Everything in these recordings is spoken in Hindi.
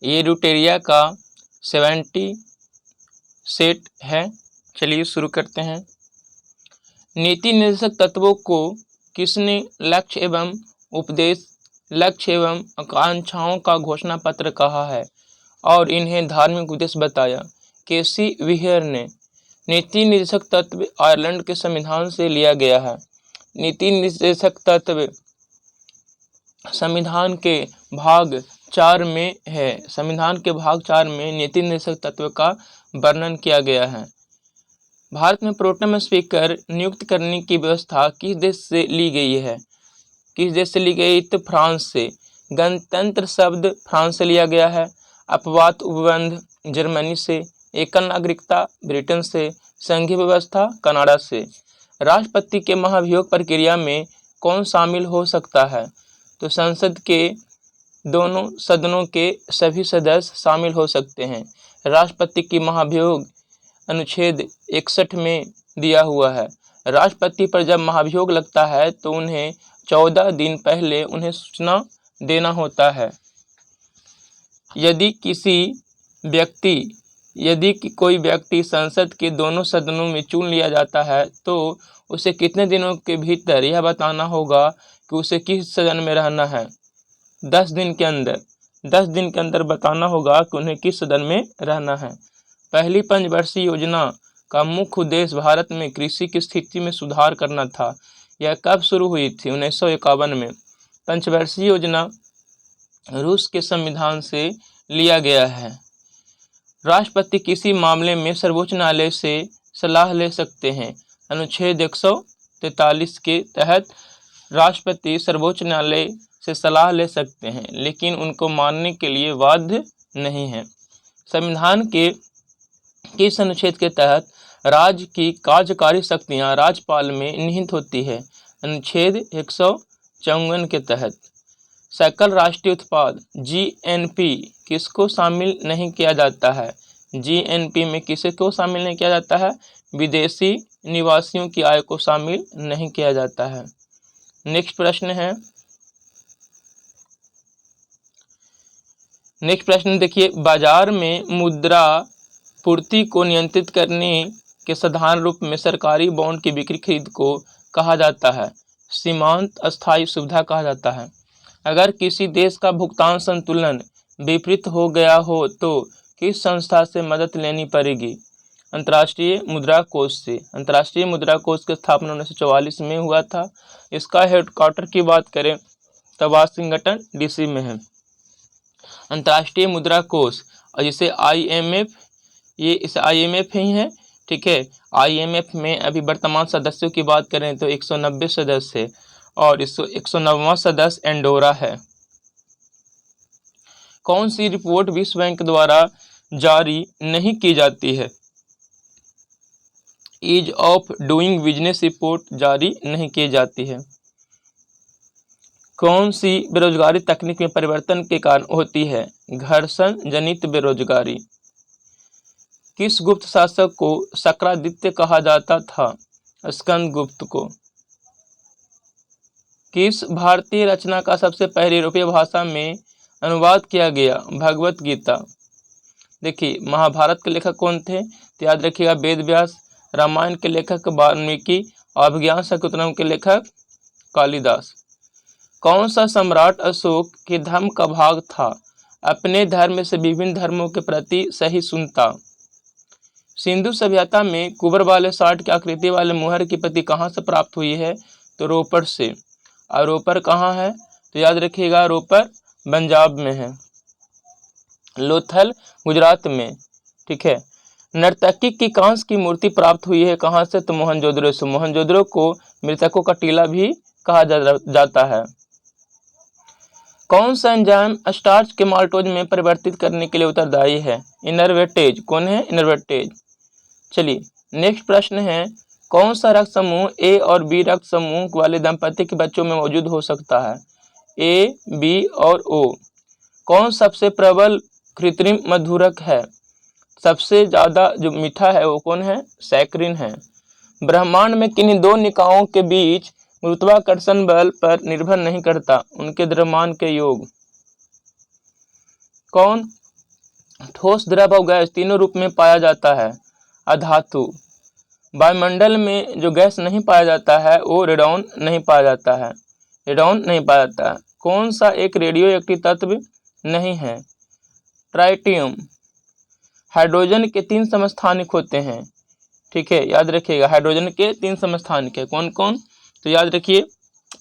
ये ड्यूटेरिया का 70 सेट है। चलिए शुरू करते हैं। नीति निर्देशक तत्वों को किसने लक्ष्य एवं उपदेश, लक्ष्य एवं आकांक्षाओं का घोषणा पत्र कहा है और इन्हें धार्मिक उद्देश्य बताया? केसी विहेर ने। नीति निर्देशक तत्व आयरलैंड के संविधान से लिया गया है। नीति निर्देशक तत्व संविधान के भाग 4 में है। संविधान के भाग 4 में नीति निर्देशक तत्व का वर्णन किया गया है। भारत में प्रोटेम स्पीकर नियुक्त करने की व्यवस्था किस देश से ली गई है? किस देश से ली गई? तो फ्रांस से। गणतंत्र शब्द फ्रांस से लिया गया है। अपवाद उपबंध जर्मनी से। एकल नागरिकता ब्रिटेन से। संघीय व्यवस्था कनाडा से। राष्ट्रपति के महाभियोग प्रक्रिया में कौन शामिल हो सकता है? तो संसद के दोनों सदनों के सभी सदस्य शामिल हो सकते हैं। राष्ट्रपति की महाभियोग अनुच्छेद 61 में दिया हुआ है। राष्ट्रपति पर जब महाभियोग लगता है तो उन्हें 14 दिन पहले उन्हें सूचना देना होता है। यदि कोई व्यक्ति संसद के दोनों सदनों में चुन लिया जाता है तो उसे कितने दिनों के भीतर यह बताना होगा कि उसे किस सदन में रहना है? 10 दिन के अंदर। 10 दिन के अंदर बताना होगा कि उन्हें किस सदन में रहना है। पहली पंचवर्षीय योजना का मुख्य उद्देश्य भारत में कृषि की स्थिति में सुधार करना था। यह कब शुरू हुई थी? 1951 में। पंचवर्षीय योजना रूस के संविधान से लिया गया है। राष्ट्रपति किसी मामले में सर्वोच्च न्यायालय से सलाह ले सकते हैं। अनुच्छेद 143 के तहत राष्ट्रपति सर्वोच्च न्यायालय से सलाह ले सकते हैं, लेकिन उनको मानने के लिए बाध्य नहीं है। संविधान के किस अनुच्छेद के तहत राज्य की कार्यकारी शक्तियां राज्यपाल में निहित होती है? अनुच्छेद 154 के तहत। सकल राष्ट्रीय उत्पाद जीएनपी किसको शामिल नहीं किया जाता है? जीएनपी में किसे को शामिल नहीं किया जाता है? विदेशी निवासियों की आय को शामिल नहीं किया जाता है। नेक्स्ट प्रश्न देखिए, बाजार में मुद्रा पूर्ति को नियंत्रित करने के साधारण रूप में सरकारी बॉन्ड की बिक्री खरीद को कहा जाता है? सीमांत अस्थायी सुविधा कहा जाता है। अगर किसी देश का भुगतान संतुलन विपरीत हो गया हो तो किस संस्था से मदद लेनी पड़ेगी? अंतर्राष्ट्रीय मुद्रा कोष से। अंतर्राष्ट्रीय मुद्रा कोष की स्थापना 1944 में हुआ था। इसका हेडक्वार्टर की बात करें तो वाशिंगटन डीसी में है। अंतर्राष्ट्रीय मुद्रा कोष और जिसे IMF, ये इस IMF ही है, ठीक है। IMF में अभी वर्तमान सदस्यों की बात करें तो 190 सदस्य है और 109वां सदस्य एंडोरा है। कौन सी रिपोर्ट विश्व बैंक द्वारा जारी नहीं की जाती है? Ease of doing business report जारी नहीं की जाती है। कौन सी बेरोजगारी तकनीक में परिवर्तन के कारण होती है? घर्षण जनित बेरोजगारी। किस गुप्त शासक को शक्रादित्य कहा जाता था? स्कंदगुप्त को। किस भारतीय रचना का सबसे पहले यूरोपीय भाषा में अनुवाद किया गया? भगवत गीता। देखिए, महाभारत के लेखक कौन थे? तो याद रखिएगा वेद व्यास। रामायण के लेखक वाल्मीकि। अभिज्ञान शाकुंतलम के लेखक कालिदास। कौन सा सम्राट अशोक के धर्म का भाग था? अपने धर्म से विभिन्न धर्मों के प्रति सहिष्णुता। सिंधु सभ्यता में कुबर वाले 60 की आकृति वाले मुहर की प्रति कहाँ से प्राप्त हुई है? तो रोपड़ से। और रोपड़ कहाँ है? तो याद रखिएगा रोपड़ पंजाब में है। लोथल गुजरात में, ठीक है। नर्तकी की कांस्य की मूर्ति प्राप्त हुई है कहाँ से? तो मोहनजोदड़ो से। मोहनजोदड़ो को मृतकों का टीला भी कहा जाता है। कौन सा एंजाइम स्टार्च के माल्टोज में परिवर्तित करने के लिए उत्तरदायी है? इनर्वेटेज। कौन है? इनर्वेटेज। चलिए नेक्स्ट प्रश्न है, कौन सा रक्त समूह ए और बी रक्त समूह वाले दंपति के बच्चों में मौजूद हो सकता है? ए, बी और ओ। कौन सबसे प्रबल कृत्रिम मधुरक है? सबसे ज्यादा जो मीठा है वो कौन है? सैकरिन है। ब्रह्मांड में किन्हीं दो निकायों के बीच गुरुत्वाकर्षण बल पर निर्भर नहीं करता, उनके द्रव्यमान के योग। कौन? ठोस, द्रव और गैस तीनों रूप में पाया जाता है। अधातु, वायुमंडल में जो गैस नहीं पाया जाता है वो रेडॉन नहीं पाया जाता है, रेडॉन नहीं पाया जाता है। कौन सा एक रेडियो एक्टिव तत्व नहीं है? ट्राइटियम। हाइड्रोजन के 3 समस्थानिक होते हैं, ठीक है, याद रखिएगा। हाइड्रोजन के 3 समस्थानिक है, कौन कौन? तो याद रखिए,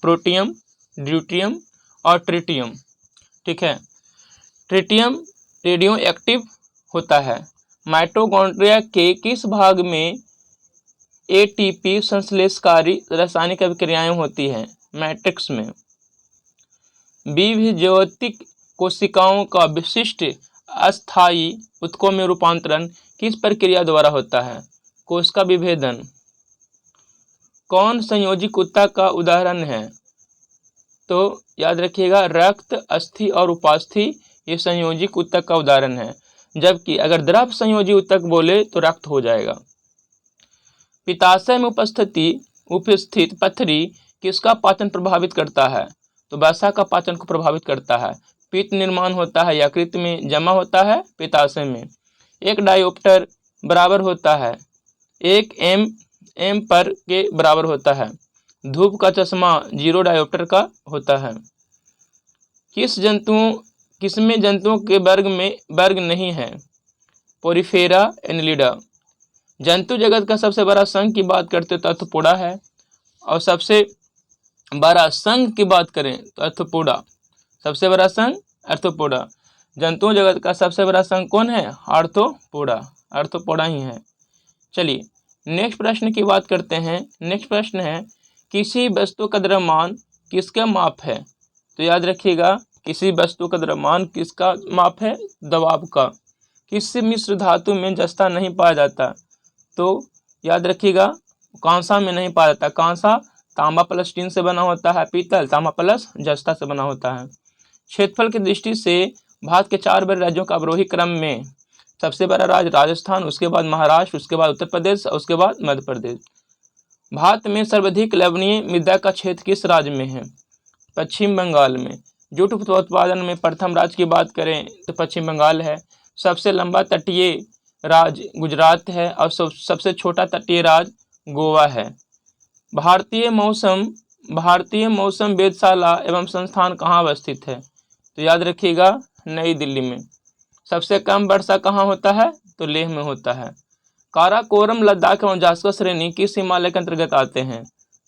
प्रोटियम, ड्यूटियम और ट्रिटियम, ठीक है। ट्रिटियम रेडियो एक्टिव होता है। माइटोकॉन्ड्रिया के किस भाग में एटीपी संश्लेषकारी रासायनिक अभिक्रियाएं होती हैं? मैट्रिक्स में। विभजोतिक कोशिकाओं का विशिष्ट अस्थायी ऊतकों में रूपांतरण किस प्रक्रिया द्वारा होता है? कोशिका विभेदन। कौन संयोजिक ऊतक का उदाहरण है? तो याद रखिएगा, रक्त, अस्थि और उपास्थि ये संयोजिक ऊतक का उदाहरण है, जबकि अगर द्रव संयोजी ऊतक बोले तो रक्त हो जाएगा। पित्ताशय में उपस्थित पथरी किसका पाचन प्रभावित करता है? तो वसा का पाचन को प्रभावित करता है। पित्त निर्माण होता है यकृत में जमा होता है पित्ताशय में। एक डायोप्टर बराबर होता है 1 एम पर के बराबर होता है। धूप का चश्मा 0 डायोप्टर का होता है। किसमें जंतुओं के वर्ग नहीं है? Porifera Annelida. जंतु जगत का सबसे बड़ा संघ की बात करते तो अर्थोपोडा है, और सबसे बड़ा संघ की बात करें तो अर्थोपोडा। सबसे बड़ा संघ अर्थोपोडा। जंतु जगत का सबसे बड़ा संघ कौन है? आर्थ्रोपोडा, आर्थ्रोपोडा ही है। चलिए नेक्स्ट प्रश्न की बात करते हैं। नेक्स्ट प्रश्न है, किसी वस्तु का द्रव्यमान किसका माप है? तो याद रखिएगा, किसी वस्तु का द्रव्यमान किसका माप है? दबाव का। किस मिश्र धातु में जस्ता नहीं पाया जाता? तो याद रखिएगा, कांसा में नहीं पाया जाता। कांसा तांबा प्लस टीन से बना होता है, पीतल तांबा प्लस जस्ता से बना होता है। क्षेत्रफल की दृष्टि से भारत के 4 बड़े राज्यों का अवरोही क्रम में सबसे बड़ा राज्य राजस्थान, उसके बाद महाराष्ट्र, उसके बाद उत्तर प्रदेश, उसके बाद मध्य प्रदेश। भारत में सर्वाधिक लवणीय मृदा का क्षेत्र किस राज्य में है? पश्चिम बंगाल में। जूट उत्पादन में प्रथम राज्य की बात करें तो पश्चिम बंगाल है। सबसे लंबा तटीय राज्य गुजरात है और सबसे छोटा तटीय राज्य गोवा है। भारतीय मौसम वेधशाला एवं संस्थान कहाँ अवस्थित है? तो याद रखिएगा, नई दिल्ली में। सबसे कम वर्षा कहाँ होता है? तो लेह में होता है। काराकोरम, लद्दाख एवं जास्कर श्रेणी किस हिमालय के अंतर्गत आते हैं?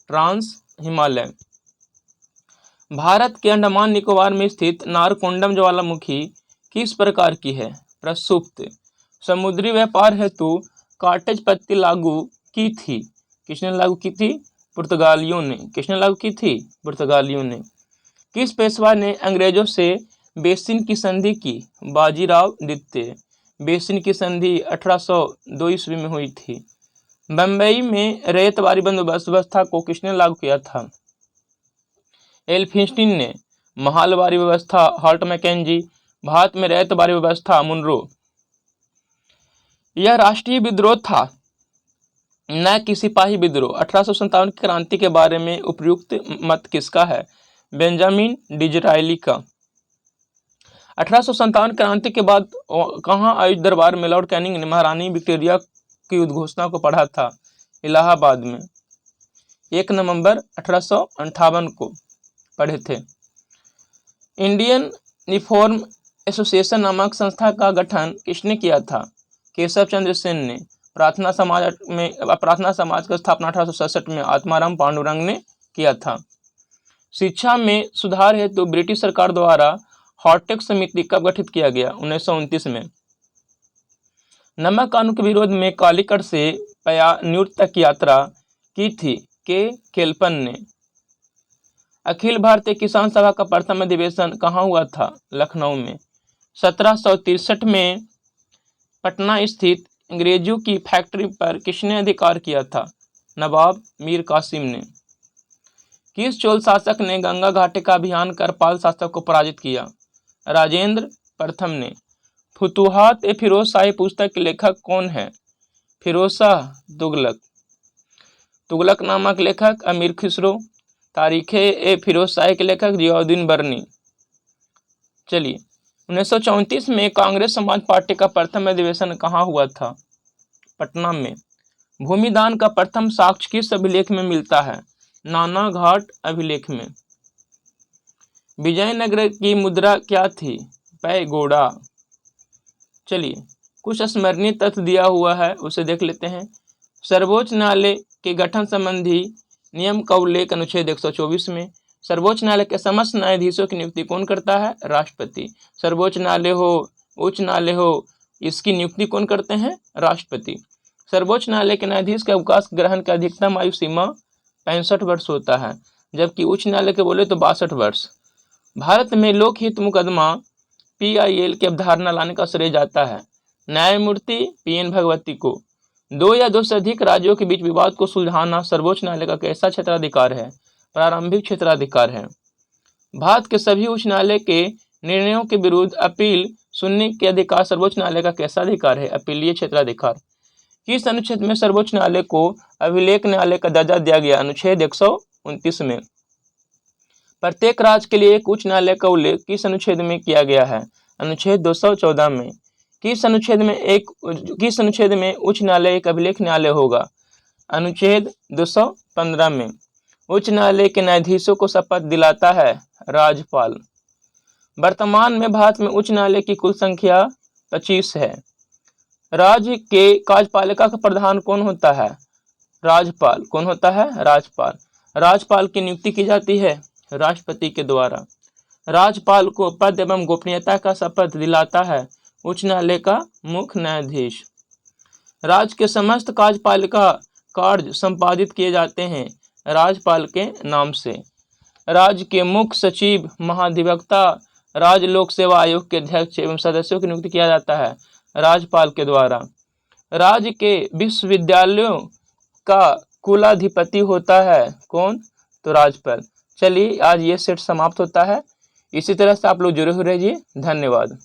ट्रांस हिमालय। भारत के अंडमान निकोबार में स्थित नारकोंडम ज्वालामुखी किस प्रकार की है? प्रसुप्त। समुद्री व्यापार हेतु कॉटेज पत्ती लागू की थी। किसने लागू की थी? पुर्तगालियों ने। किसने लागू की थी? पुर्तगालियों ने। किस पेशवा ने अंग्रेजों से बेसिन की संधि की? बाजीराव द्वितीय। बेसिन की संधि 1802 ईस्वी में हुई थी। बम्बई में रैयतवारी बंदोबस्त व्यवस्था को किसने लागू किया था? एल्फिंस्टीन ने। महलवारी व्यवस्था हॉल्ट मैकेंजी। भारत में रैयतवारी व्यवस्था मुनरो। यह राष्ट्रीय विद्रोह था, न कि सिपाही विद्रोह। 1857 की क्रांति के बारे में उपयुक्त मत किसका है? बेंजामिन डिज़रायली का। 1857 क्रांति के बाद कहाँ आयोजित दरबार में लॉर्ड कैनिंग ने महारानी विक्टोरिया की उद्घोषणा को पढ़ा था? इलाहाबाद में 1 नवंबर 1858 को पढ़े थे। इंडियन रिफॉर्म एसोसिएशन नामक संस्था का गठन किसने किया था? केशव चंद्र सेन ने। प्रार्थना समाज का स्थापना 1867 में आत्माराम पांडुरंग ने किया था। शिक्षा में सुधार हेतु ब्रिटिश सरकार द्वारा हॉर्टेक्स समिति कब गठित किया गया? 1929 में। नमक कानून के विरोध में कालीकट से पयान्यूर तक यात्रा की थी के केल्पन ने। अखिल भारतीय किसान सभा का प्रथम अधिवेशन कहाँ हुआ था? लखनऊ में। 1763 में पटना स्थित अंग्रेजों की फैक्ट्री पर किसने अधिकार किया था? नवाब मीर कासिम ने। किस चोल शासक ने गंगा घाटी का अभियान कर पाल शासक को पराजित किया? राजेंद्र प्रथम ने। फुतुहात ए फिरोज शाही पुस्तक के लेखक कौन है? फिरोज शाह तुगलक। तुगलक नामक लेखक अमीर खुसरो। तारीखे ए फिरोज शाही के लेखक जियाउद्दीन बरनी। चलिए 1934 में कांग्रेस समाज पार्टी का प्रथम अधिवेशन कहाँ हुआ था? पटना में। भूमिदान का प्रथम साक्ष्य किस अभिलेख में मिलता है? नाना घाट अभिलेख में। विजयनगर की मुद्रा क्या थी? पैगोडा। चलिए कुछ स्मरणीय तथ्य दिया हुआ है, उसे देख लेते हैं। सर्वोच्च न्यायालय के गठन संबंधी नियम का उल्लेख अनुच्छेद 124 में। सर्वोच्च न्यायालय के समस्त न्यायाधीशों की नियुक्ति कौन करता है? राष्ट्रपति। सर्वोच्च न्यायालय हो, उच्च न्यायालय हो, इसकी नियुक्ति कौन करते हैं? राष्ट्रपति। सर्वोच्च न्यायालय के न्यायाधीश के अवकाश ग्रहण की अधिकतम आयु सीमा 65 वर्ष होता है, जबकि उच्च न्यायालय के बोले तो 62 वर्ष। भारत में लोकहित मुकदमा PIL की अवधारणा लाने का श्रेय जाता है न्यायमूर्ति PN भगवती को। दो या दो से अधिक राज्यों के बीच विवाद को सुलझाना सर्वोच्च न्यायालय का कैसा क्षेत्राधिकार है? प्रारंभिक क्षेत्राधिकार है। भारत के सभी उच्च न्यायालय के निर्णयों के विरुद्ध अपील सुनने के अधिकार सर्वोच्च न्यायालय का कैसा अधिकार है? अपीलीय क्षेत्राधिकार। किस अनुच्छेद में सर्वोच्च न्यायालय को अभिलेख न्यायालय का दर्जा दिया गया? अनुच्छेद 129 में। प्रत्येक राज्य के लिए एक उच्च न्यायालय का उल्लेख किस अनुच्छेद में किया गया है? अनुच्छेद 214 में। किस अनुच्छेद में उच्च न्यायालय एक अभिलेख न्यायालय होगा? अनुच्छेद 215 में। उच्च न्यायालय के न्यायाधीशों को शपथ दिलाता है राज्यपाल। वर्तमान में भारत में उच्च न्यायालय की कुल संख्या 25 है। राज्य के कार्यपालिका का प्रधान कौन होता है? राज्यपाल। कौन होता है? राज्यपाल। राज्यपाल की नियुक्ति की जाती है राष्ट्रपति के द्वारा। राज्यपाल को पद एवं गोपनीयता का शपथ दिलाता है उच्च न्यायालय का मुख्य न्यायाधीश। राज्य के समस्त कार्यपालिका कार्य संपादित किए जाते हैं राज्यपाल के नाम से। राज्य के मुख्य सचिव, महाधिवक्ता, राज्य लोक सेवा आयोग के अध्यक्ष एवं सदस्यों की नियुक्ति किया जाता है राज्यपाल के द्वारा। राज्य के विश्वविद्यालयों का कुलाधिपति होता है कौन? तो राज्यपाल। चलिए आज ये सेट समाप्त होता है। इसी तरह से आप लोग जुड़े हुए रहिए। धन्यवाद।